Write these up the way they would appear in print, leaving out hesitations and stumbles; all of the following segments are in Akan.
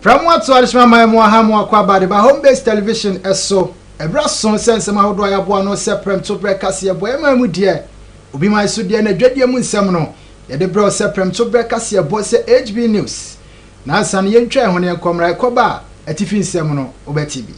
From what to Alishma Mohamu Aquabadi by home based television as so. A brass son sense of how do I have one or separate to breakfast here, boy, my dear. Ubi my Sudian a dreadium seminal. Yet the bro separate to breakfast here, boy, say HB News. Now, son, young try when you come right coba, a tiffin seminal, Obetibi.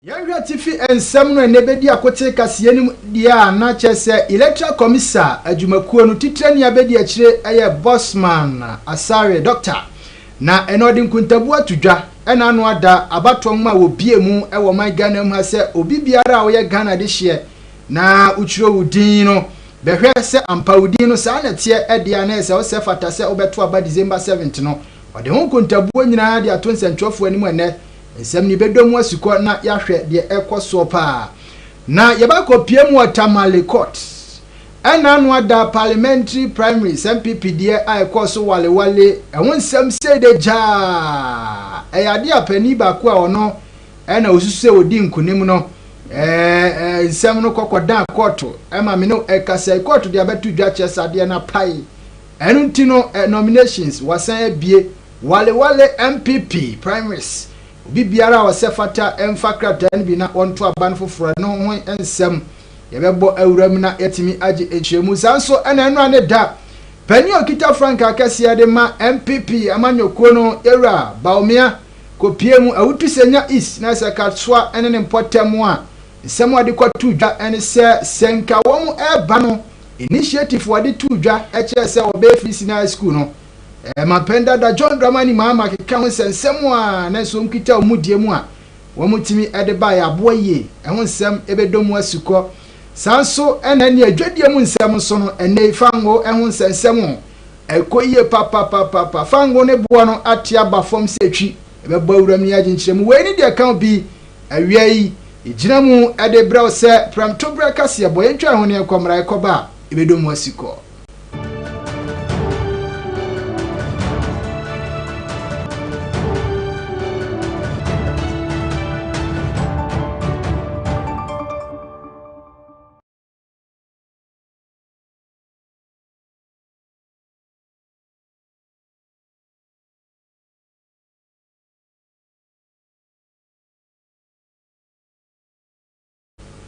Young Tiffy and Samuel and Nebedi Akoteka Sienum dia na chese electoral commissar ajumakuo no titrani abedi achire eye bossman asare doctor na enodi nkuntabu atudwa ena anu ada abato ma wo biemu e wo man Ghana mu ha se obi biara wo ye Ghana de hye na uchiro wudin no behwe se ampa wudin no sa na tie edia na se wo se fata se obeto aba December 7th no ode ho nkuntabu nyina de ato nsentwofo animu ene nsem ni bedomu asukọ na yahwe de ekoso pa na yebakọ piemu watamale court ena anu ada parliamentary primaries MPP de ekoso wale ehun nsem se de ja eyade apani ba ko a ono ena osususe odi nkunim no nsem no kokodan court ema me no ekasa court de abetu dwa chesa de na pai enu ntino nominations wasan abie wale MPP primaries bibiara wa sefata emfakrata nbi na onto aban foforo no ho ensem yebebo awuram na yetimi age ehwemu sanso ena eno ane da pani okita frank akase de ma MPP amanyokuo no era baomia kopiemu awutu senya is na sekatsoa ene ne potem a nsem wade kwatu dwa ene se senka wom eba no initiative wade tu dwa eche se obefisi na school no mapenda da John Dramani mama keka ho sensem a na so mkita omudie mu a womutimi edeba ya boye ehun nsem ebedomu asukọ sanso ena ne adwadie mu nsem so no ene fango ehun sensem ekoye papa fango ne bo no atia ba fom setwi ebeba awuram ni aginkyeremu we ni de kan bi awiai ejina mu ede braw se pram to breakfast ya boye ntwa ho ne komra ekoba ebedomu asukọ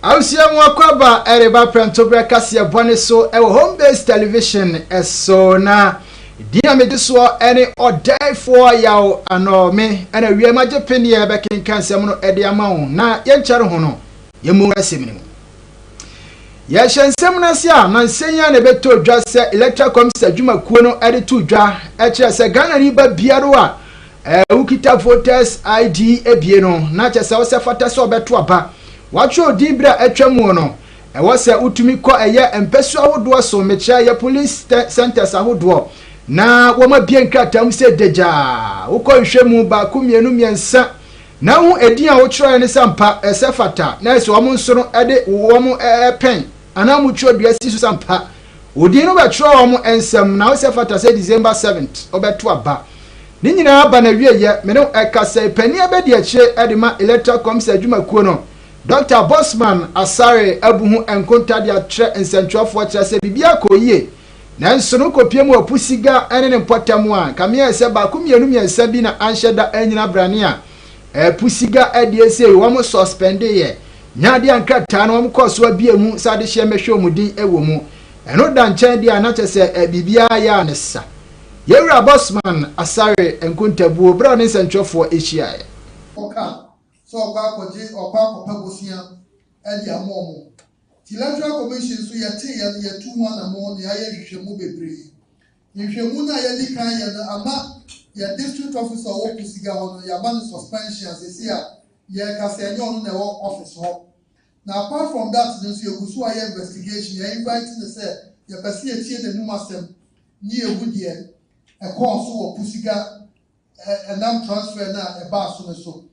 Ausia mwakwaba ereba prantobra kasia bone so e home based television eso na dia mediso ene odai for yaw ano me ana wie maje peni e be kenkan sem no e dia ma wo na ye nkyere ho no ye mu asem ni ye hyensem na sia na nsenya na beto dwa se electoral commission adwuma kuo no e de to dwa e kire se Ghana ni ba biaro a ukita voters ID ebie no na kire se wo se fata se obeto aba wacho dibra atwamu no e wose utumi kọ eye empesu ahodo so mecha ye police centers ahodo na woma bie nkratam se deja ukọ hwemu ba kumienu miensa na hu edin a wo kiro ne sampa esefata na eso wo nsoro ede wo pen ana mu kiro dua si so sampa odin no ba kiro wo ensem na wo sefata se December 7th obeto aba ni nyina aba na wieye me no ekasa pani abedi akire edema electoral commission adwuma kuo no Dr. Bossman Asare abuhu enkonta dia tre nsentwofo kire se bibia koyie na nsono kopiemu opusiga ene ne potamu a kamia se ba kumienu miensa bi na anhyeda anyina brane a pusiga adie wo mo suspend ye nyaade ankrata na wo mo koso abiemu sade hye mehwe omudin ewo mu eno da nchen dia na chese bibia ya nesa Yewra Bossman Asare enkonta buo bra ne nsentwofo ehia so kwa koje okwa pagosia edi amomo ti electoral commission so yete ye tu mu na mo ne aye hwehwemu bebre hwehwemu na ye dikan ye na ama ye district officer wo kusiga hono ya ban suspension se ya ye kase enye onu na wo office ho na apart from that no so yegusu aye investigation ye invite the say ye pese ye tie de numasem ni ewudie e ko so wo kusiga enam transfer na e ba so so.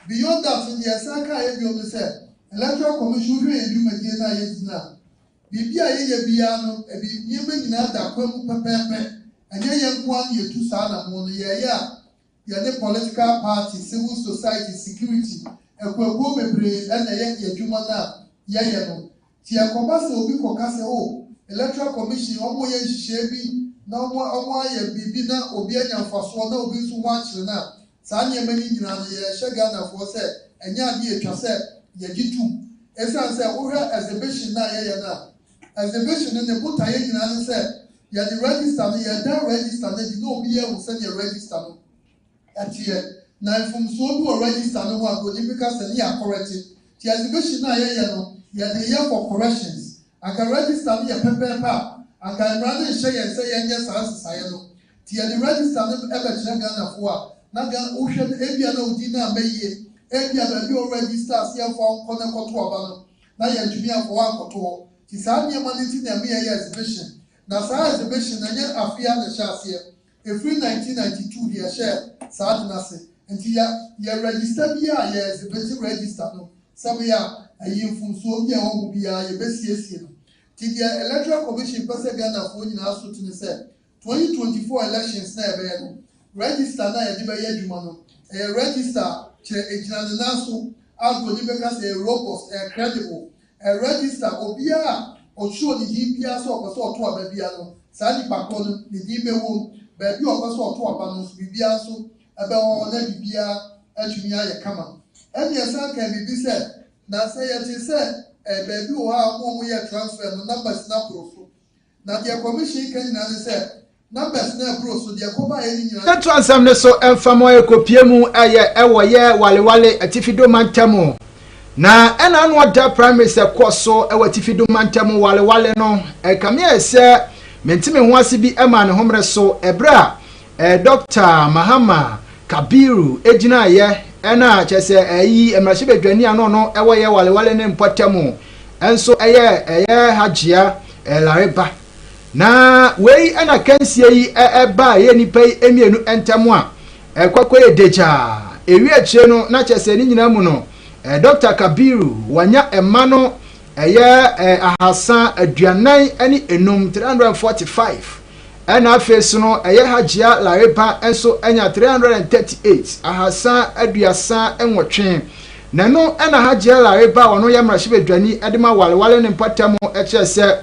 Beyond that, in the Asaka, I say, electoral commission, you may get a yes now. Bibia, Biano, a bit, you may not that Quemu Pepe, ɛnyɛ yɛn nko ara yɛtu saa na mo no yɛde political party civil society security ɛkwakuo bebree ɛna yɛ adwuma no a yɛyɛ no ti ɛkɔba sɛ obi kɔka sɛ o electoral commission ɔmo yɛ nhyehyɛ bi na ɔmo ayɛ biribi na obi anya mfasoɔ na obi nso ho akyerɛ no a saa nneɛma no nyinaa no yɛhyɛ Ghanafoɔ sɛ ɛnyɛ ade yɛtwa sɛ yɛgye tum ɛsiane sɛ wohwɛ exhibition no a yɛyɛ no a exhibition no ne botaeɛ nyinaa no sɛ yɛde register no yɛda register no di na obi yɛ wo sɛdeɛ register no ɛteɛ na mfomsoɔ bi wɔ register no ho a kò ní bi ka sɛ ne yɛ akɔrɛte ti exhibition no a yɛyɛ no yɛde yɛ for corrections anka register no yɛ pɛpɛɛpɛ a anka mmara no nhyɛ yɛn sɛ yɛnyɛ saa nsesaeɛ no ti yɛde register no ɛbɛkyerɛ Ghanafoɔ a na wohwɛ no ebia na odi na amɛyie ebia baabi o register asiɛfoɔ nkɔ ne kɔto ɔba no na yɛntumi afɔwɔ akɔto hɔ ti saa nneɛma no ti na ɛmɛ yɛyɛ exhibition na saa exhibition na nyɛ afia na hyɛ aseɛ efiri 1992 deɛ ɛhyɛ saa de n'ase nti yɛ register bi a yɛ exhibit register no sɛbi a ɛyɛ mfumsuo bi a ɛwɔ mu biara yɛbɛsiesie no ti deɛ electoral commission pɛ sɛ Ghanafoɔ nyinaa so te ne sɛ 2024 elections na ɛbɛyɛ no register na yɛde bɛyɛ adwuma no ɛyɛ register kyerɛ egyina ne nan so agro ni bɛka sɛ ɛyɛ robust ɛyɛ credible ɛyɛ register obiara ɔtwerɛ ne din biara sɛ ɔpɛ sɛ ɔto aba biara no saa nipa kɔ no ne din bɛwɔ mu baabi ɔpɛ sɛ ɔto aba no nso biribiara nso ɛbɛwɔ na biribiara atumi ayɛ kama ɛne ɛsan ka biribi sɛ na sɛ yɛte sɛ baabi wɔ hɔ a wɔn yɛ transfer no numbers na koro so na deɛ commission ka nyinaa ne sɛ numbers na koro so deɛ kɔba yɛ ne nyinaa. ɛto asɛm ne so ɛmfam ɛkɔpie mu ɛyɛ ɛwɔ yɛ walewale atifido mantam na ɛna ano ɔda primary sɛ kɔ so ɛwɔ atifido mantam walewale no ɛkamea sɛ mentimi ho ase bi ɛma ne homre so ɛbrɛ a Dr. Mahama Kabiru egyina yɛ ɛna kyɛsɛ ɛyi emrahye bedwani ano no ɛwɔ yɛ walewale ne mpɔtam ɛnso ɛyɛ hajia lareba na wei ɛna kansie yi ɛba yɛ nipa yi emienu ɛntam a ɛkɔkɔ yɛ deja ewi akyire no na kyɛsɛ ni nyina mu no Dr. Kabiru wanya ɛma no ɛyɛ ahasa aduanan ɛne enum 345 ɛna afeso no ɛyɛ hajia lareba ɛnso ɛnya 338 ahasa aduasa ɛnwɔtwe na no ɛna hajia lareba wɔno yɛ mrahye bedwani ɛdema walewale ne mpatam ɛkyerɛ sɛ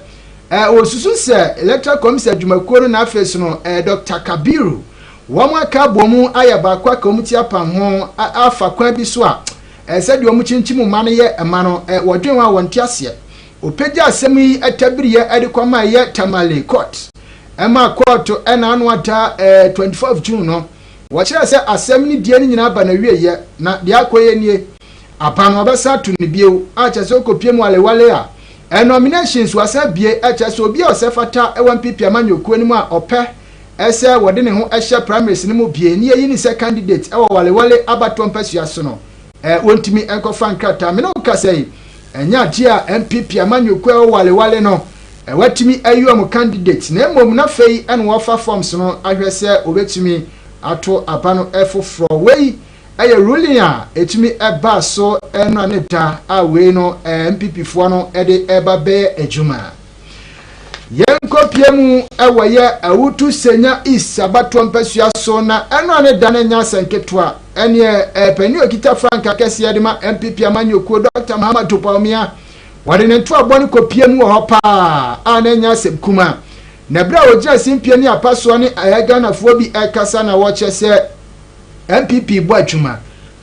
osusu sɛ electoral commission adwumakuo no na afeso no Dr. Kabiru wɔn aka bomu ayɛ baako akomiti apam ho afa kwan bi so a sɛ deɛ wɔn kyinkyim ma no yɛ ɛma no wɔdwen wa wɔn te aseɛ opagya asɛm yi atabiriɛ ɛde kɔma yɛ Tamale court ɛma court ɛna ano ata 24 June no wɔkyerɛ sɛ asɛm ni die ni nyina ba na wieyɛ na deɛ akɔyɛ nie aban wɔbɛsa to ne bio a kyerɛ sɛ okopie mu walewale a nominations wasa bie kyerɛ sɛ obi a ɔsɛ fata ɛwɔ MPP amanyokuo no mu a ɔpɛ ɛsɛ wɔde ne ho ɛhyɛ primaries no mu bie ni yi ni sɛ candidate ɛwɔ walewale abato mpasua so no wontimi enkofa nkrata me no kasa yi enya ade a MPP amanyokuo ɛwɔ walewale no watimi ayu am candidate na emom na fei ene wo fa forms no ahwɛ sɛ obetimi ato abano efofro wei aye ruling a etimi eba so eno ne da a wei no MPP fo no ede eba be adwuma yenkopie mu ewoye awutu senya is abato mpasua so na eno ne da na nya sanketwa ene pani okita franka kese yede ma MPP amanyokuo Dr. Muhammad Tupamia wade ne to abɔ ne kopie mu wɔ hɔ pa a na nya asɛm kuma na bra ogya simpie ne apaso ne Ghanafoɔ bi ɛkasa na wɔkyɛ sɛ MPP bɔ adwuma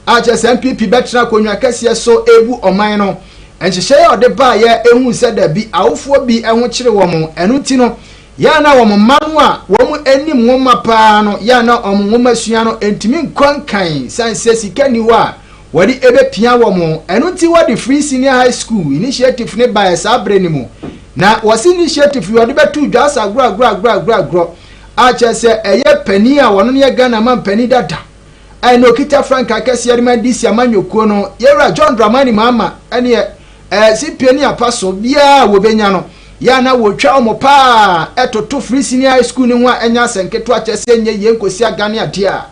a kyɛ sɛ MPP bɛtena konwa kɛseɛ so ebu ɔman no ɛnhyehyɛ yɛ ɔde ba yɛ ehu sɛ da bi awofoɔ bi ɛho kyere wɔn ɛno ti no ya na wɔn manu a wɔn anim nwoma pa no ya na wɔn nwoma sua no entimi nkɔnkan sanse sika ni wa wadi ebe pia womo enu ti wadi free senior high school initiative ne by sabre ni mu na wasi initiative wadi betu dwasa agro a chese eye pani a wono ne Ghana man pani dada ai no kita frank akese yari man disi amanyokuo no yera John Dramani mama ene si pani apaso bia wo benya no ya na wo twa omo pa etoto free senior high school ni ho a enya senketo a chese nye ye nkosi agane ade a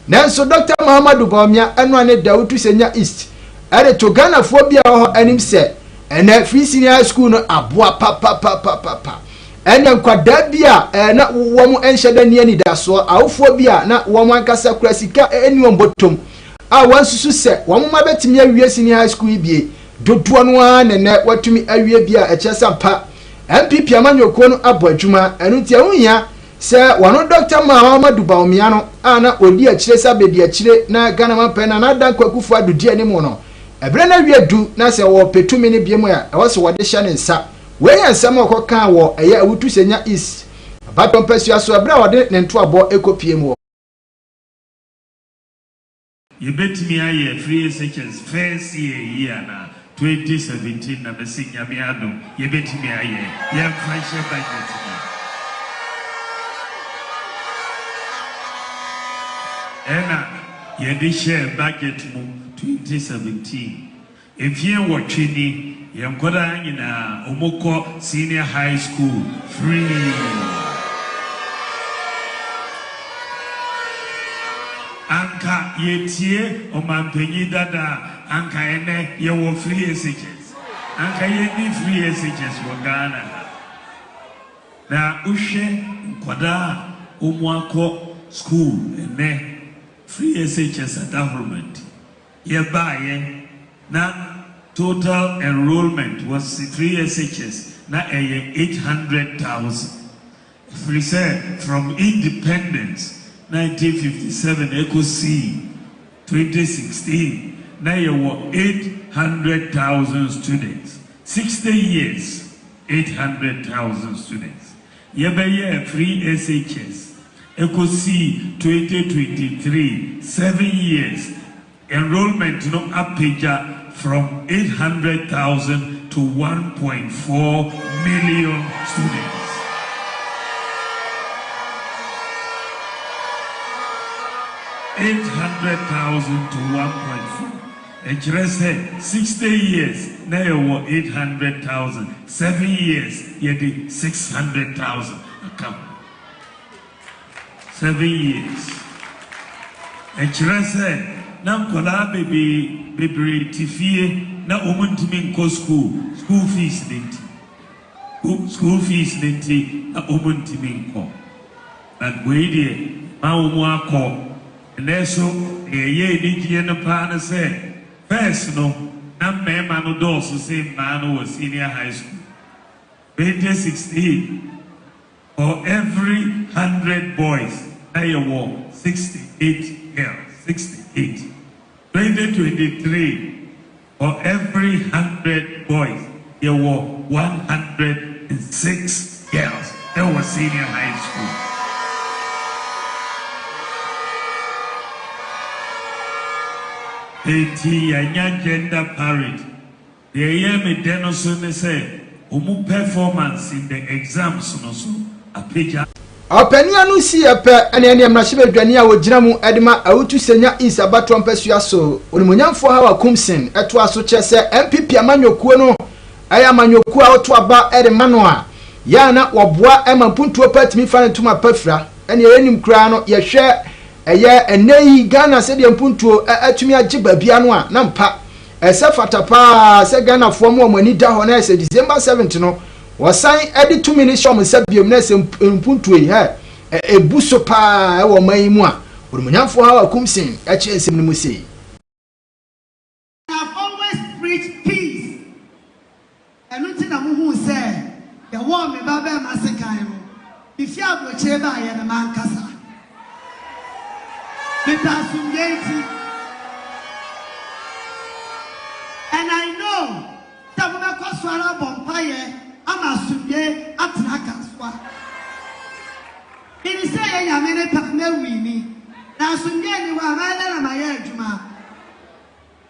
nanso Dr. Muhammadu Gomia eno ane Dawutu Senya East ade to Ghanafoɔ bia ho anim sɛ ena free senior high school no aboa pa ene nkwada bia na wo mo enhyeda ni ani da so awofo bia na wo mo ankasa kura sika eni ombotom a wansusu se wo mo mabetimi awie senior high school bie dodo no a nene watumi awie bia echesampa MPP amanyoko no abo adwuma enu ntia hunya se wano Dr. Muhammadu Bawumia no ana odi akire sabedi akire na Ghana mapena na dan kwakufu adudi animu no ebre na wie du na se wo petumi ne biemu ya e wo se wode hya ne nsa we yansam okoka wo eye awutu senya is abaton pesua so ebre wode ne nto abo ekopie mu yebetimi aye free seconds first year na 2017 na besinya miado yebetimi aye ye fashion budget ena yedi share budget mu 2017 efie wotwini yenkoda nyina omoko senior high school free anka yetie omampenyi dada anka ene yewo free SHS anka yedi free SHS wo Ghana na uhwe nkoda omwako school ene free SHS at government yebaye na total enrollment was free SHS na 800,000 free said from independence 1957 eco C 2016 now you were 800,000 students 60 years 800,000 students yebeye free SHS eco C 2023 7 years enrollment no apeja from 800,000 to 1.4 million students. $800,000 to 1.4. And you said 60 years, now you 800,000. 7 years, you did 600,000. Come. 7 years. And you said, now kola baby tifie na omuntimi nko school fees denti na omuntimi nko but we dey ma omu akọ neso eye enigie no pa na say first no na mema no dose say ma no was senior high school 2016 for every 100 boys there were 68 girls 68 2023 for every 100 boys there were 106 girls that were senior high school. Anya gender parity. The year me denoso say omu performance in the exams no so apeja. Openia no si epe ene ne mrahye bedwani a wogina mu edema awutu senya is abato mpasua so onimonyamfo ha wa kumsin eto aso chese MPP amanyokuo no aya amanyokuo a oto aba edema no a ya na woboa emampuntuo patimi fa ntuma pafra ene yenim kura no ye hwe eye eneyi Ghana se de mpuntuo atumi agye babia no a na mpa ese fatapa se Ghana fo mo amani da ho na ese December 7 no wasan edi 2 minutes shom sabiom na se mpuntuo yi ha ebuso pa e wo man mu a orumunyamfo ha wa kumsin a che ensem no mu sei. I've always preached peace and nothing na mu hu say the war me ba ba masekan no if you have che ba ye na man kasa and I know that we are Swara Bompire, I'm a Sunday at Nakaswa. It is saying I made a partner with me. Now Sunday, you are rather my Juma.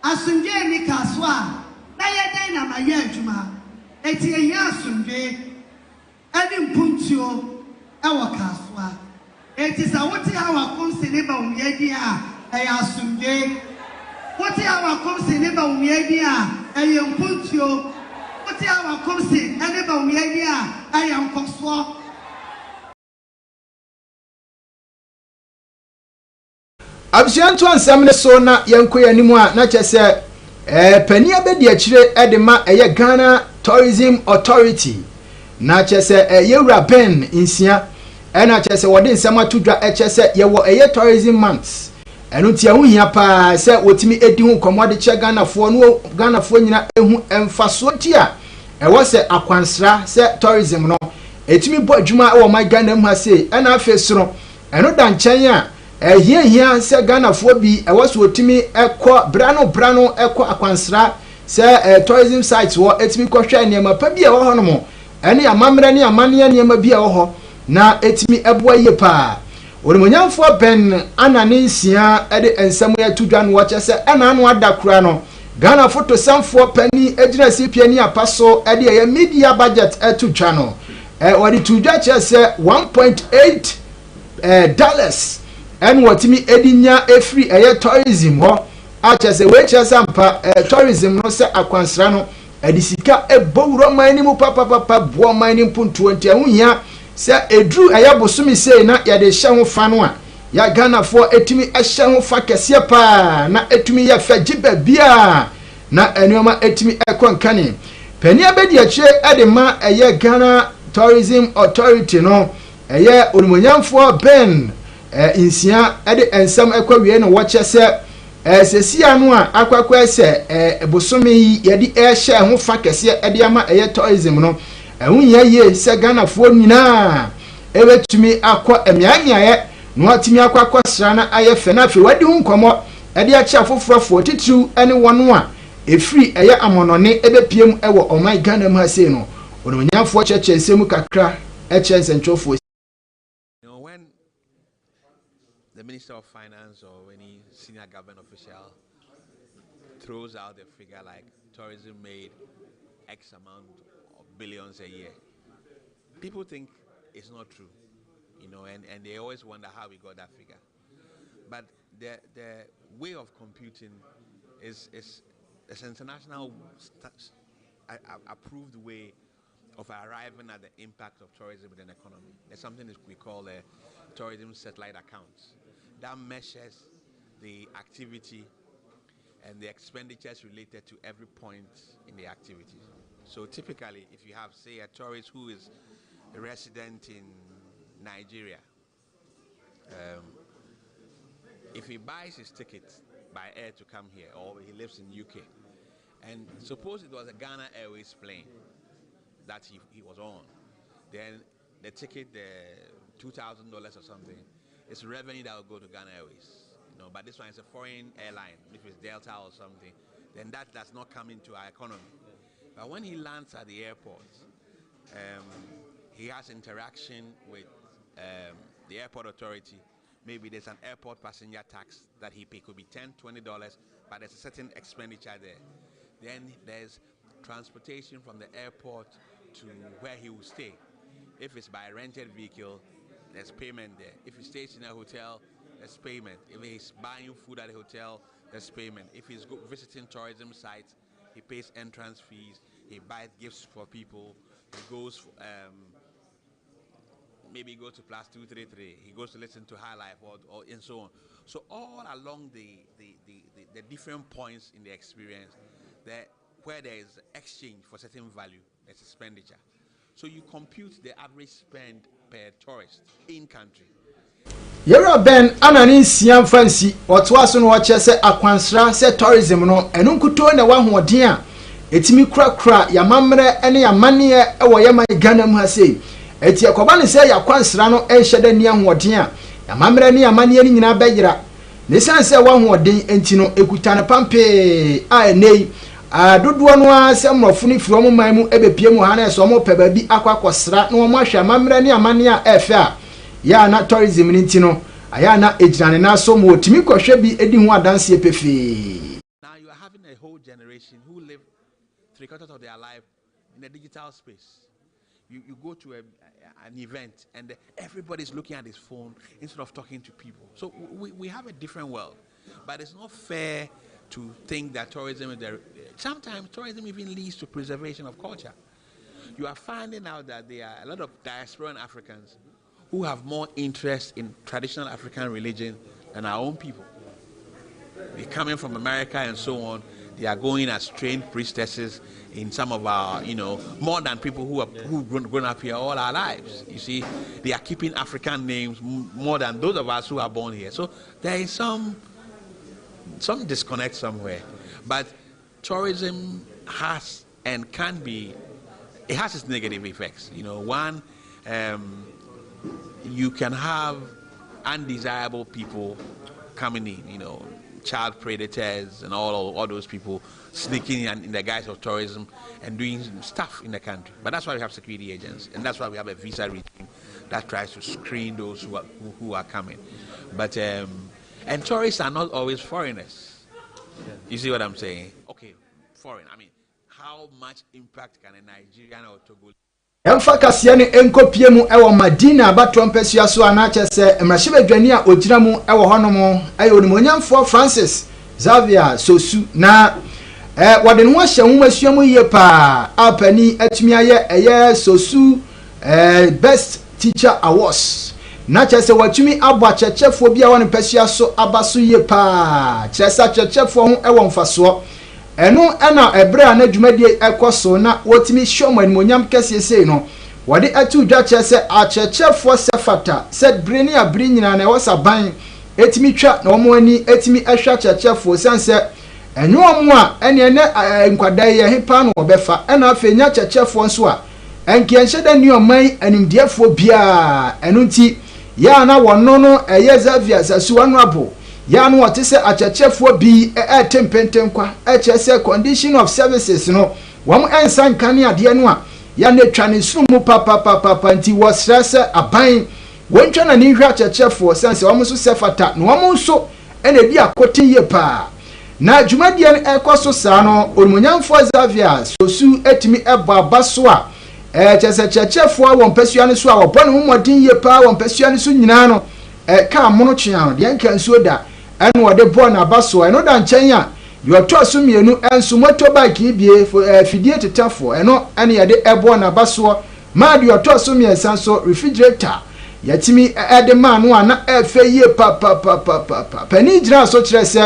A Sunday, Nikaswa, Nayadana, my Juma. It's a year Sunday, I didn't put you our Kaswa. It is a what our consider Yedia, I assume. What our consider Yedia, I am put you. What our consider Yedia, I am Coswa. Absianto ansamne so na yenko yanimu a na chese pani abedi akire edema eye Ghana Tourism Authority na kyerɛ sɛ yɛwura ben nsia ɛna kyerɛ sɛ wɔde nsɛm ato dwa ɛkyerɛ sɛ yɛwɔ ɛyɛ tourism months ɛno nti ɛho hia paa sɛ wɔtumi edi ho nkɔmmɔ de kyɛ ghanafoɔ no ghanafoɔ nyina ehu mfasoɔ ti a ɛwɔ sɛ akwansra sɛ tourism no etumi bɔ adwuma ɛwɔ ɔman ghana mu ha sei ɛna afei soro ɛno da nkyɛn a hia sɛ ghanafoɔ bi ɛwɔ sɛ wɔtumi ɛkɔ brano ɛkɔ akwansra sɛ tourism sites wɔ etumi kɔhwɛ nneɛma pa bi a ɛwɔ hɔ nom ɛne amammerɛ ne amanneɛ nneɛma bi a ɛwɔ hɔ na etimi ɛboa yie paa wɔnmonyamfoɔ ben ana ne nsia ɛde nsɛm yɛ to dwa no wɔkyɛ sɛ ɛna ano ada kora no Ghana photo samfoɔ pani egyina CPA ni apa so ɛde ɛyɛ media budget ɛto dwa no wɔde to dwa kyɛ sɛ 1.8 dollars ɛne wɔtimi edi nya efiri ɛyɛ tourism hɔ akyɛ sɛ wɔkyɛ sɛ mpa tourism no sɛ akwansra no ɛde sika ɛbɔwuro man ni mu papapapa boɔ man ni mpuntuo nti ɛho hia sɛ edru ɛyɛ bosomi sei na yɛde hyɛ ho fa no a ya Ghanafoɔ etumi ɛhyɛ ho fa kɛseɛ paa na etumi yɛ fɛ gyiba bia na enuoma etumi ɛkɔ nkane pania bɛdi akyire ɛde ma ɛyɛ Ghana Tourism Authority no ɛyɛ onimonyamfoɔ ben nsia ɛde ensɛm ɛkɔ wie no wɔkyɛ sɛ sesia no a akwakwa sɛ bosomi yi yɛde ɛhyɛ ho fa kɛseɛ ɛde ama ɛyɛ tourism no ɛho nya yie sɛ Ghanafoɔ nyinaa ɛbɛtumi akɔ emiamiayɛ no atimi akɔ sra na ayɛ fɛ na afei wadi ho nkɔmmɔ ɛde akyɛ afoforofoɔ titiriw ɛne wɔn a efiri ɛyɛ amonɔne ɛbɛpiem ɛwɔ ɔman Ghana mu ha sei no onimonyamfoɔ kyerɛkyerɛ nsɛm kakra ɛkyerɛ nsɛntwerɛfoɔ. When the Minister of Finance or any senior government official throws out a figure like tourism made X amount of billions a year, people think it's not true, and they always wonder how we got that figure. But the way of computing is an international approved way of arriving at the impact of tourism within the economy. There's something that we call a tourism satellite accounts that measures the activity and the expenditures related to every point in the activity. So typically, if you have, say, a tourist who is a resident in Nigeria, if he buys his ticket by air to come here, or he lives in UK, and suppose it was a Ghana Airways plane that he was on, then the ticket, the $2,000 or something, is revenue that will go to Ghana Airways. But this one is a foreign airline. If it's Delta or something, then that does not come into our economy. But when he lands at the airport, he has interaction with the airport authority. Maybe there's an airport passenger tax that he pay, could be $10, $20, but there's a certain expenditure there. Then there's transportation from the airport to where he will stay. If it's by a rented vehicle, there's payment there. If he stays in a hotel, there's payment. If he's buying food at a hotel, there's payment. If he's visiting tourism sites, he pays entrance fees. He buys gifts for people. He goes, maybe he goes to Plus 233. He goes to listen to High Life or and so on. So all along the different points in the experience, where there is exchange for certain value, there's expenditure. So you compute the average spend per tourist in country. Yero ben anani nsia fancy otoa so no wache se akwansra se tourism no enu nkuto na wa hoden a etimi kura yamamre ene yamane ewo yama Ghana mu ha sei eti akoba ne se yakwansra no enhyeda ni ahoden a yamamre ne yamane ni nyina begyira ne sanse wa hoden enti no ekuta ne pampe a enei dodoɔ no a sɛ mmɔfo no firi ɔmo man mu ebepie mu ha na ɛsɛ ɔmo pɛ baabi akɔakɔsra na ɔmo ahwɛ amammerɛ ne amane a ɛfɛ a ya na tourism ni ntino aya na ejirane na so mo timi kɔhwɛ bi edi ho adanse pefe. Now you are having a whole generation who live 3/4 of their life in a digital space. You go to an event and everybody's looking at his phone instead of talking to people. So we have a different world, but it's not fair to think that tourism is there. Sometimes tourism even leads to preservation of culture. You are finding out that there are a lot of diasporan Africans who have more interest in traditional African religion than our own people. They're coming from America and so on. They are going as trained priestesses in some of our, more than people who've grown up here all our lives. You see, they are keeping African names more than those of us who are born here. So there is some disconnect somewhere. But tourism has and can be, it has its negative effects. One, you can have undesirable people coming in, child predators and all those people sneaking in the guise of tourism and doing stuff in the country. But that's why we have security agents, and that's why we have a visa regime that tries to screen those who are coming. But and tourists are not always foreigners. You see what I'm saying? Okay, foreign. I mean, how much impact can a Nigerian or Togolese? Emfa kasia ne enkopie mu ewo Madina abato mpesua so anache se emrahibedwani a ogira mu ewo honom ayo onimonyamfo Francis Xavier Sosu na wode no ahye nwumasua mu ye pa apani atumi aye Sosu best teacher awards na chese watumi abo achechefo bia won mpesua so abaso ye pa chese achechefo ho ewo mfaso eno na ebra na dwumadie ekoso na wotimi hwom animonyam kesiese no wode atu dwa chese achechefo sefata said breni abri nyina na wosaban etimi twa na omo ani etimi ehwa achechefo sense enyo omo a ene nkwadai ye hepa no obefa ena afenya achechefo nso a enkienhye da ni oman animdiefo bia eno nti ya na wono no Xavier Sosu Honorable ya no otese achechefo bi tempentenkwa chese condition of services no wom ensan kane ade no a ya na twa ne surumu papa nti wo stress aban wontwa na ni hwa achechefo sense wom so sefata no wom so ena di akote ye pa na dwumadie no ekoso sa no onimonyamfo Xavier Sosu etimi ebo abaso a chese achechefo won pesua ne so a wobone momodin ye pa won pesua ne so nyina no ka mono twea de enka nsuo da eno wode bo na baso eno da nchen a yo to so mienu enso motorbike bie fidie tetafo eno ene yede ebo na baso ma de yo to so miensan so refrigerator yatimi ede ma no ana efe ye pa pani gira so kire se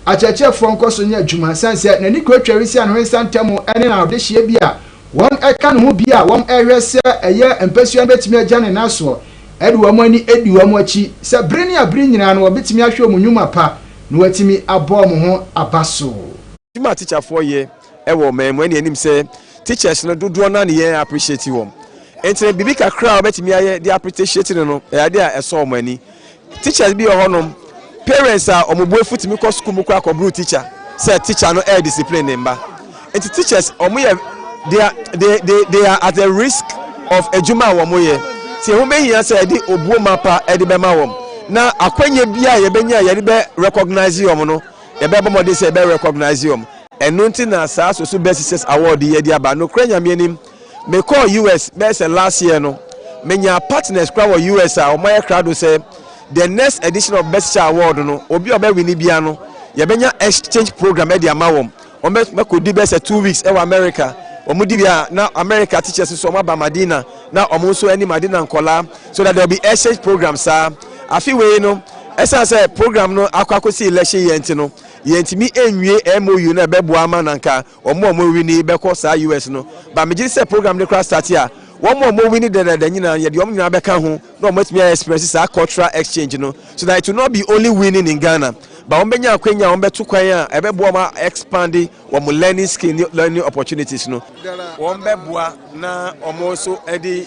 achechefo nkoso nya adwuma sanse na ni kwatwari an hwensantamo ene na de hye bia won eka no ho bia won ehwese eye empesua betimi agane naso eduwa ani ediwa mu achi se breni abri nyina no obetimi ahwe omunyuma pa no watimi abo mo ho abaso tima teacher for ye ewo memu ani anim se teachers no dodo na ne ye appreciate wom enti bibi kakra obetimi aye the appreciate no ya de a eso mo ani teachers bi ohonom parents are omobuefu timi ko school mu kwa akobru teacher say teacher no air discipline nemba enti teachers they are at the risk of ejuma womoye ti ho be hia say di obuo mapa edi be ma wom na akwanye bia ye benya ye be recognize yom no ye be bomode say be recognize yom enu nti na saa so best success award ye di aba no kranya meanim me call US be say last year no menya partners kwa wo US a o moye crowd say the next edition of best award no obi oba wini bia no ye benya exchange program e di ama wom o me ko di be say 2 weeks e wa America Omudibia na America teachers so ma ba Madina na omunso ani Madina nkola so that there will be exchange programs sir afi we no esa say program no akwakosi election yenti no yentimi enwie MOU na bebo ama nanka omo wini beko sa US no ba me say program de class start here omo wini de nyina ye de omo nyina beka ho na omo timi experience sa cultural exchange no so that it will not be only winning in Ghana ba ombenya akwenya ombetu kwan a ebebo ma expand wo learning skill learning opportunities no ombeboa na omo so edi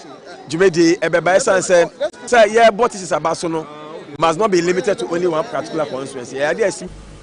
jumedi ebeba sense say yeah but this is abaso no must not be limited to only one particular constituency yeah there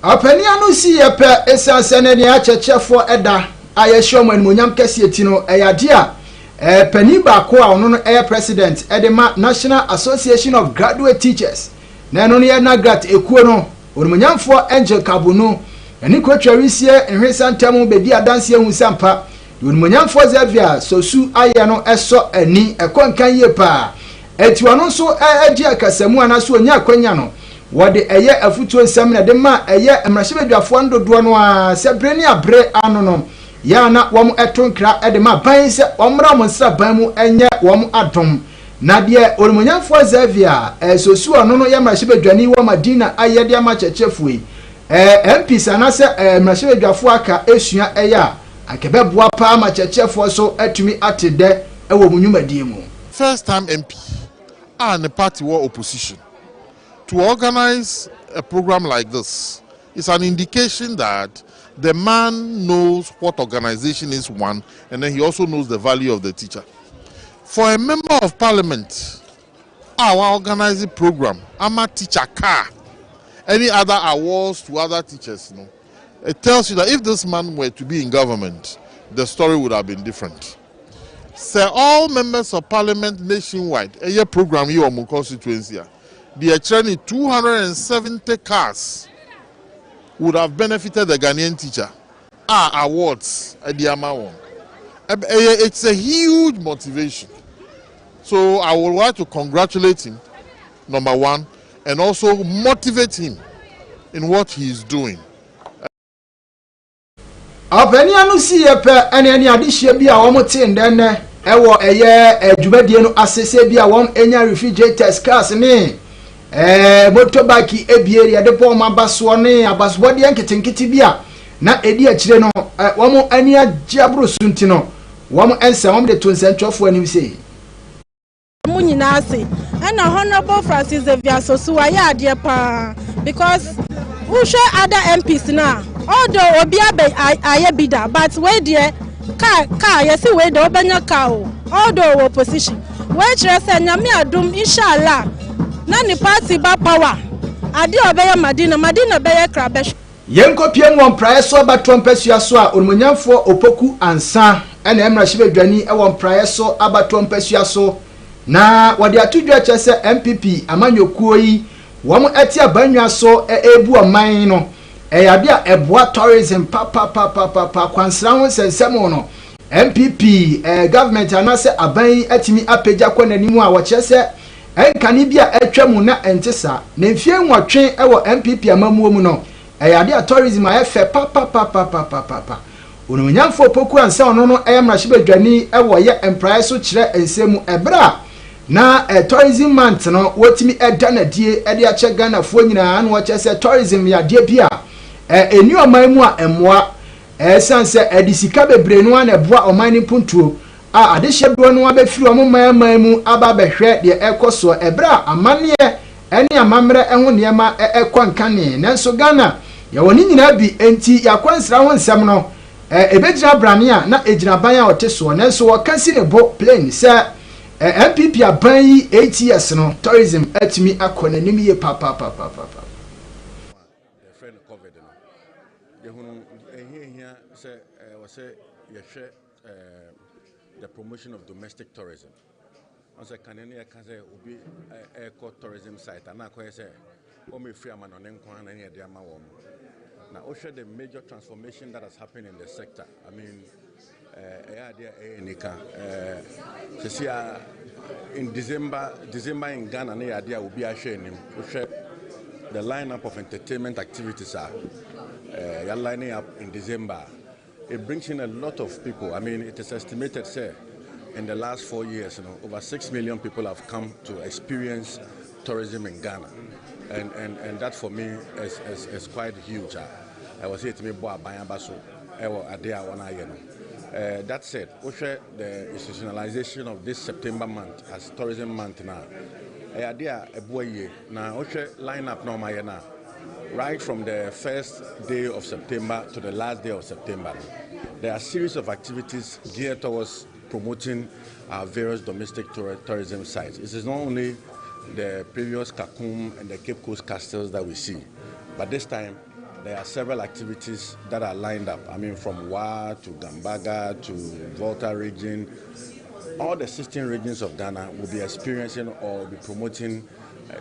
apani anu si yepe esanse ne ne achechefo eda ayehyo manimonyam kase eti no eyade a pani ba ko a ono no president edema National Association of Graduate Teachers na no ne na grat ekuo no onimonyamfo Angel Kabunu eni kwatwarisie enhwesantam bedi adanse hu sampa onimonyamfo Xavier Sosu aye no eso ani ekonkan ye pa etiwa no so adi akasamu anaso onya akwanya no wode eye afutuo nsam na de ma eye emrahibedwafo ndodo no a sebreni abre ano no ya na wom etonkra ede ma ban se omra mo nsra ban mu enye wom adom na de onimonyamfo Xavier Sosu ono no ya emrahibedwani wa Madina aye de ama chechefui MPs anase mrahye dwafo aka esua eya akebe boa pa ma chechefo so atumi atede ewo munyumadie mu. First time MP and the party war opposition to organize a program like this is an indication that the man knows what organization is one, and then he also knows the value of the teacher. For a member of parliament, our organizing program, I'm a teacher car, any other awards to other teachers, it tells you that if this man were to be in government, the story would have been different. So all members of parliament nationwide, a year program here on constituency, the training 270 cars would have benefited the Ghanaian teacher. Our awards at the amount. It's a huge motivation. So I would like to congratulate him, number one, and also motivate him in what he is doing. Abeni anu si yepe ene adihye bi a wo mote ndenne ewo eye adwumadie no asese bi a won enya refrigerators cars ne motorbike ebiere de po ma baso ne abasbode enketenkete bi a na edi akire no wo mo ani agiabro sunti no wo mo ense wo mo de tonsentwofo anim sei mu nyina ase ana honorable Francis Xavier Sosu ya ade pa because who share other MPs now although obi aye bida but we there car you see we do obanya car although opposition we chere say nyame adum inshallah na ni party ba power ade obeye madina beye krabesh yenkopie nwon prae so abato mpasua so a onmonyamfo opoku ansa ena emrahye bedwani ewon prae so abato mpasua so na wode atudwa chese MPP amanyokuo yi wom eti abanwa so ebu oman no eyade a eboa tourism pa kwansra ho sensem no MPP government anase aban atimi apagya kwananimu a wo chese enkane bia atwamu na entesa na mfie nwotwe ewo MPP amamuo mu no eyade a tourism ayefe pa ononyamfo poku ansa ono no eyamrahye bedwani ewo ye emprise so kire ensemu ebra na tourism month no wotimi edanadie ede ache Ghana fo nyina na wo chese tourism ya de bia eni oman mu a emmoa sanse edisika bebre no na eboa oman ni puntuo a adehye do no abefiri oman mu aba behwe de ekoso ebra amane ene amamre eho niema ekwankane nanso Ghana ya woni nyina bi enti yakwansra ho nsem no ebegira brane a na egira ban a oteso nanso wakansi ne bo plane se MPP aban yi 8 years no tourism atimi akona nim ye pa friend covid no ye hunu ehia say we say ye hwe the promotion of domestic tourism on say kanene ye kan say obi eco tourism site ana ko say o me free amano ne nkwan na ye de ama wo na o hwe the major transformation that has happened in the sector. I mean in December in Ghana the lineup of entertainment activities are lining up in December. It brings in a lot of people. I mean, it is estimated, say, in the last 4 years, over 6 million people have come to experience tourism in Ghana, and that for me is quite huge. I was here to me boy baso. That said, the institutionalization of this September month as tourism month now, line up now, right from the first day of September to the last day of September. There are a series of activities geared towards promoting our various domestic tourism sites. This is not only the previous Kakum and the Cape Coast castles that we see, but this time there are several activities that are lined up. I mean, from Wa to Gambaga to Volta region, all the 16 regions of Ghana will be experiencing or be promoting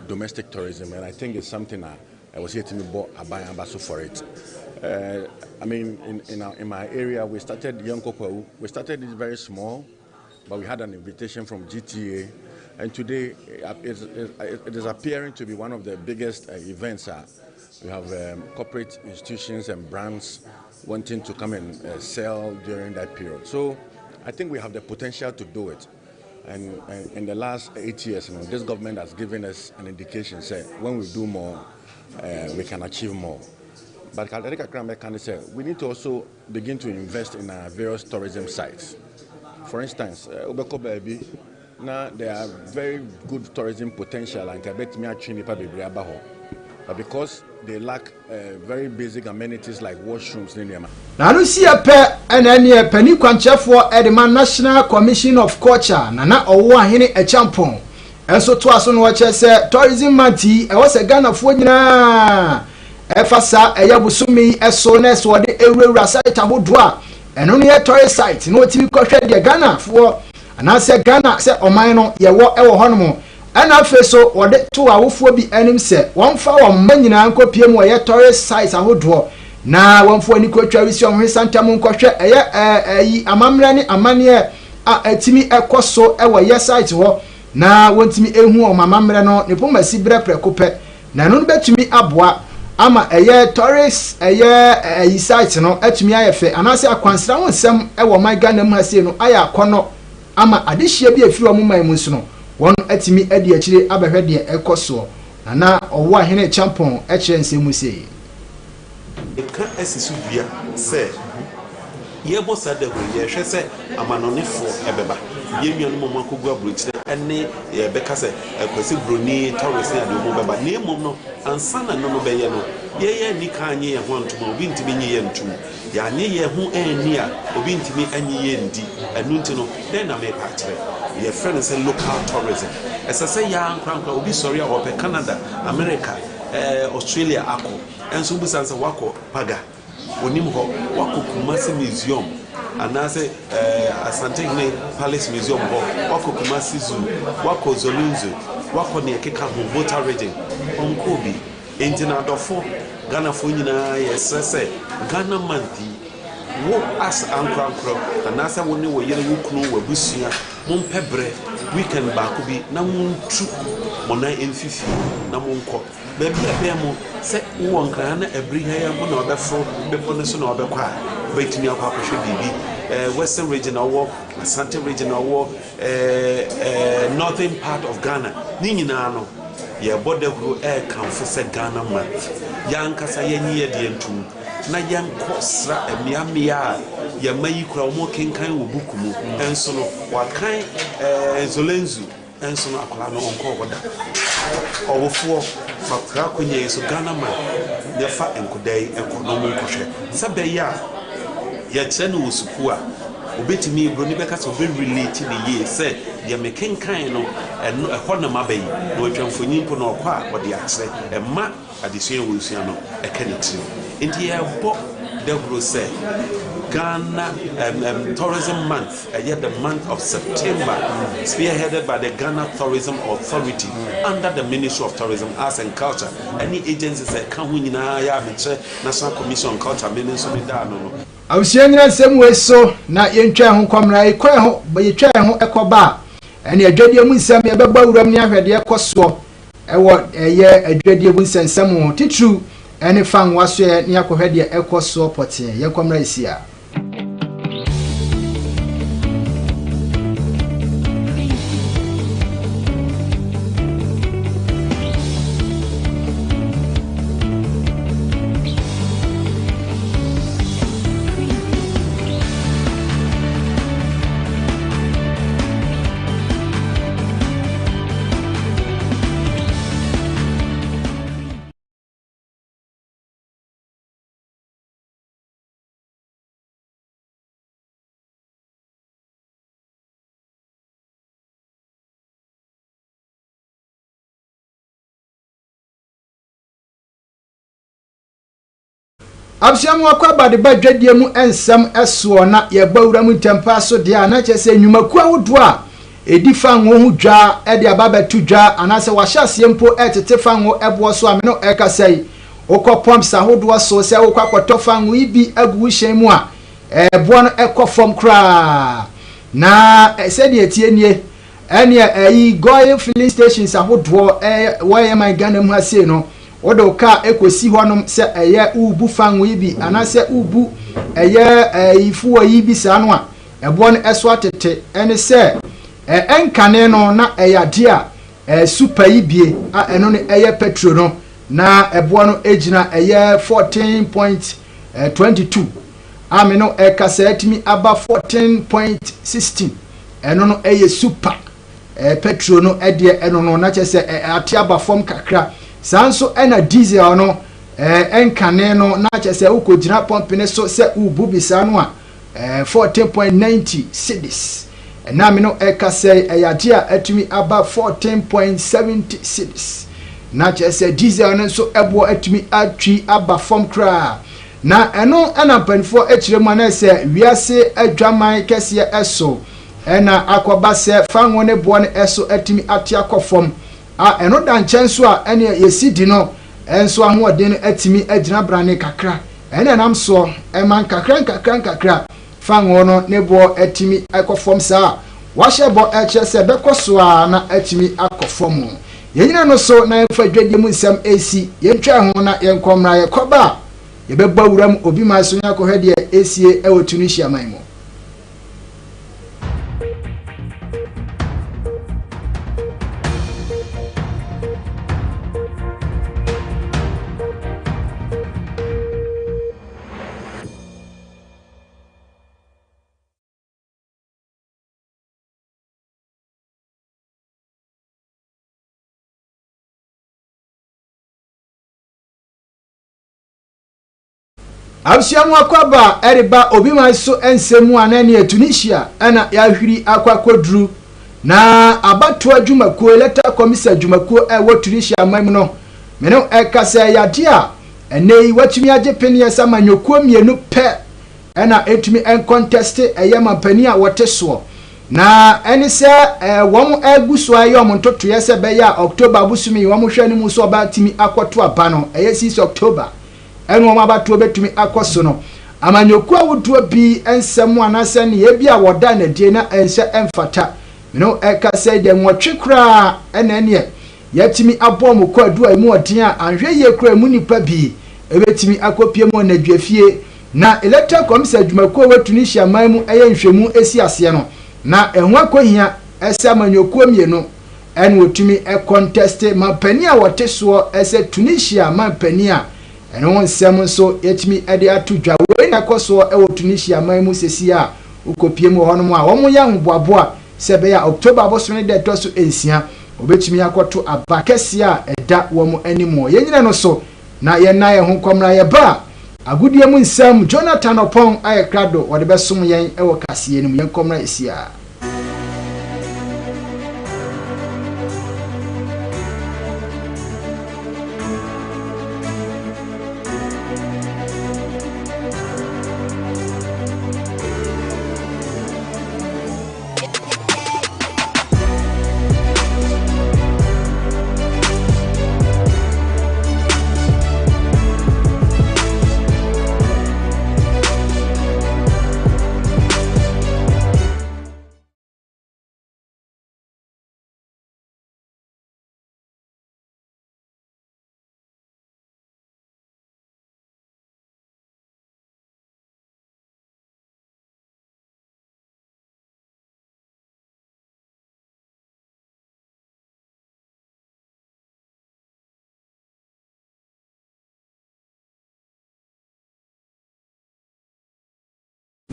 domestic tourism, and I think it's something I was here to me bought a buy ambasso for it. I mean, in my area, we started Yonkokwa. We started it very small, but we had an invitation from GTA, and today it is appearing to be one of the biggest events. We have corporate institutions and brands wanting to come and sell during that period. So I think we have the potential to do it. And in the last 8 years, this government has given us an indication, say, when we do more, we can achieve more. But we need to also begin to invest in our various tourism sites. For instance, Obeko Baby, now there are very good tourism potential and but because they lack very basic amenities like washrooms. Now, you see a pair and any penny quancha for Edema National Commission of Culture, Nana or one a champon. And so to us on what I said, tourism manti, I was a gun of Wodina. Efasa, a Yabusumi, a sones, or the area site about Dwa, and only a tourist site, no TV culture, the Ghana for, and I said Ghana, said Omino, ya what ever honmo. And I feel so, or the 2 hours will be enemy set. 1 for many uncle PM where tourist sites I would draw. Now, 1 for any quotation, his Santa Muncocha, a mamrani, a mania, a Timmy a coso, a way yes sites war. Now, want me a who my mamrano, the Puma Sibre precope. Now, no bet to me abwa. Ama a year tourist, a year a sites no, at me I fe, and I say I can't stand some, I want my gun and say no, I are corner. Ama addition be a few of my musuno. One at me Eddie actually abehead a coso, and now or what hen a champon, a chance you say. It can't say, Yebo said that we say, I'm an only for Ebeba. Yemian Momaku Bridge, and ne Becase, a Quasi Bruni, Torres, and the Mobaba, near Mono, and Son and Nono Bayano. Yea, Nikanye, and want to move into me and two. Yania, who ain't near, obint me and ye and D, and Nuntino, then I may patre. Your friends and local tourism. As I say, young Crank will be sorry about Canada, America, Australia, Ako, and Subusan Wako, Paga. Onimho wako Kumasi Museum and I say Asante Palace Museum wako Kumasi Zoo wako Zolunzu wako ni Keka Mubota region onkobi entina dofo Ghana fo nyina yesese Ghana manti wo as ankrankro and I say woni wo yere wo kunu wo busua monpebre weekend ba ko bi na montu mona emfifi na monko baby abemo se wo nkran na abriha ya mo na obefo befo ne so na obekwa betimi akwa kwhwe bibi western regional war Asante regional war northern part of Ghana ni nyina no ye bodehuru kanfo se Ghana month yankasa yenyi ye de ntum na yankosra emiamia ya mayi kura omo kenkan wo buku mu enso no wakan Zolenzu enso no akola no onko oboda owofuo fakra konye so Ghana man ya fa enkudai ekonomi kohwe sabe ya kire no wosuku a obetimi broni beka so be relate the year say ya mekenkan no eno ehɔ na mabayi na watwamfonyi mpo na ɔkɔ a wɔde akire ɛma adesua wo usua no ɛkenetri enti ya bo debro say Ghana Tourism Month, the month of September, spearheaded by the Ghana Tourism Authority under the Ministry of Tourism, Arts and Culture. Any agencies that come in National Commission on Culture, Ministry of Dano. I was saying the same way so, not in Chahon come right, but you try home echo bar. And your dready winsome, a baby near her dear Coswo. I want a year a dready winsome someone to true. Any fan was here near Cohedia echo so potty, your comrades here. Absiamu akwa ba de badwadie mu ensem eso na ye bawura mu tempa so de ana chese nwumaku awodo a edifa nwo hu dwa e de ababa tu dwa anase wahyase mpo etetefa nwo ebo so ameno ekasai okopomps ahodo so se okwakotofa nwo ibi agu hyen mu a ebo no ekofom kra na se de etienie ene going filling stations ahodo why my Ghana mu ase no odo ka ekosi honom se eye ubu fanwo ibi anase ubu eye ifuwa ibi sanu a ebo no eso atete ene se enkane no na eyade a super ibie a eno ne eye petrol no na eboa no ejina eye 14.22 ame no ekasa etimi aba 14.16 eno no eye super petrol no ede eno no na chese ate aba form kakra sanso ena diesel no enkane no na chese ukojina pump ne so se ubu bisa no a 14.90 cedis na ame no ekasa eyade a etimi aba 14.70 cedis na chese diesel no so ebo etimi atwi aba form kra na eno ana panfo ekiremu na se wiase adwaman kese eso ena akoba se fanwo ne bo ne eso etimi ate akofom a eno da nchenso a ene yesidi no enso ahoden etimi agina brane kakra ene nam so eman kakra fanwo no ne bo etimi akofom sa wahye bo echese bekoso a na etimi akofom yenyina no so na emfa dwadie mu nsam esi yentwa ho na yenkomra yekoba yebeba wuram obi ma so nya kohede esie ewo Tunisia manmo Absiamu akwaba eriba obi manso ensemu anane Tunisia ana yahwiri akwakodru na abato adwumakuo leta komisa adwumakuo ewo Tunisia mam no meno ekasa yade a enei watumi age peni asama nyokuo mienu pe ana etumi en contest eyama pani a woteso na eni se wom aguso ayom ntoto yese be ya October abusumi wom hwani mu so ba timi akoto aba no eye 6 October eno ma bato betumi akoso no amanyoku awudo bi ensemu anase ne ye bia woda na die na ense emfata no ekase de nwotwe kra ena ne yatimi abom ko adu amu odin a anhwe ye kra mu nipa bi ebetimi akopie mu na dwafie na electoral commission adwumako wa Tunisia manmu eye nhwemu esi ase no na ehwa akohia ese amanyoku mienu en wotumi e contest mampani a woteso ese Tunisia mampani a eno nsem so yetimi ede atudwa we na koso ewo Tunisia manmu sesi a ukopie mu hono a wo ya hoboaboa sebe ya October abosone de to so ensia obetimi akoto abakese a eda wo mu animo yenyina no so na ye na ye ho komra ye ba agudie mu nsem Jonathan Opon ayekrado wode besom yen ewo kase yen mu yen komra esia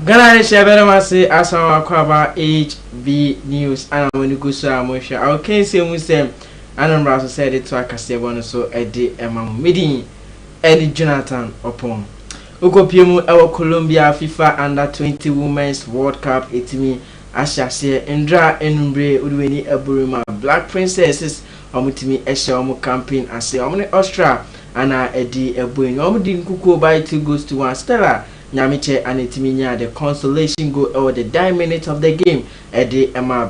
Ghana Shabere Masi Asawa Kwaba HB News and Amunigusa Mosha. Our Kensi Musem Anambra said it to Akasebon so Eddie Emma Midday Eddie Jonathan Opon. Ukopiemu our Colombia FIFA Under 20 Women's World Cup etimi Ashase Indra Enumbre Udweni Eburima Black Princesses Omutimi Esha Omu campaign ase Omune Austria Ana Eddie Ebuin Omudin Kuko by 2 goes to 1 Stella Nyamiche and etiminya the consolation goal or the 9 minutes of the game Eddie Emma